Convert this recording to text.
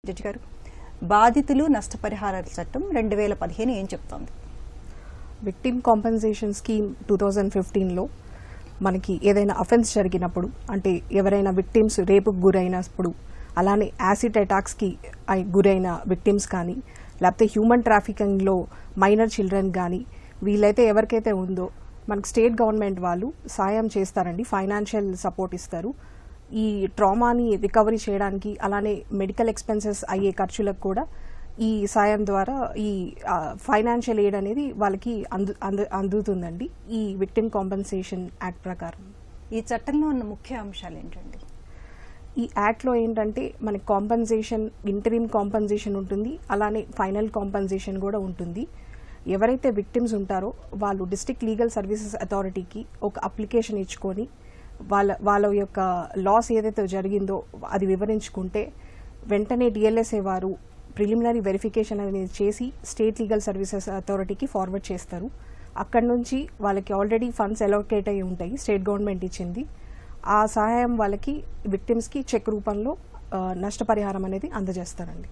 Judge గారు, బాధితులు నష్టపరిహారాల చట్టం 2015 ఏం చెప్తోంది? విక్టిమ్ కాంపెన్సేషన్ స్కీమ్ 2015లో మనకి ఏదైనా అఫెన్స్ జరిగినప్పుడు, అంటే ఎవరైనా విక్టిమ్స్ రేపుకు గురైనప్పుడు, అలానే యాసిడ్ అటాక్స్కి గురైన విక్టిమ్స్ కానీ, లేకపోతే హ్యూమన్ ట్రాఫికింగ్లో మైనర్ చిల్డ్రన్ కానీ, వీళ్ళైతే ఎవరికైతే ఉందో మనకు స్టేట్ గవర్నమెంట్ వాళ్ళు సాయం చేస్తారండి, ఫైనాన్షియల్ సపోర్ట్ ఇస్తారు. ఈ ట్రామాని రికవరీ చేయడానికి, అలానే మెడికల్ ఎక్స్పెన్సెస్ అయ్యే ఖర్చులకు కూడా ఈ సాయం ద్వారా ఈ ఫైనాన్షియల్ ఎయిడ్ అనేది వాళ్ళకి అందుతుందండి ఈ విక్టిమ్ కాంపెన్సేషన్ యాక్ట్ ప్రకారం. ఈ చట్టంలో ఉన్న ముఖ్య అంశాలు ఏంటండి? ఈ యాక్ట్లో ఏంటంటే మనకి కాంపెన్సేషన్, ఇంటరిమ్ కాంపెన్సేషన్ ఉంటుంది, అలానే ఫైనల్ కాంపెన్సేషన్ కూడా ఉంటుంది. ఎవరైతే విక్టిమ్స్ ఉంటారో వాళ్ళు డిస్ట్రిక్ట్ లీగల్ సర్వీసెస్ అథారిటీకి ఒక అప్లికేషన్ ఇచ్చుకొని వాళ్ళ యొక్క లాస్ ఏదైతే జరిగిందో అది వివరించుకుంటే వెంటనే డిఎల్ఎస్ఏ వారు ప్రిలిమినరీ వెరిఫికేషన్ అనేది చేసి స్టేట్ లీగల్ సర్వీసెస్ అథారిటీకి ఫార్వర్డ్ చేస్తారు. అక్కడ నుంచి వాళ్ళకి ఆల్రెడీ ఫండ్స్ అలొకేట్ అయ్యి ఉంటాయి, స్టేట్ గవర్నమెంట్ ఇచ్చింది. ఆ సహాయం వాళ్ళకి విక్టిమ్స్కి చెక్ రూపంలో నష్టపరిహారం అనేది అందజేస్తారండి.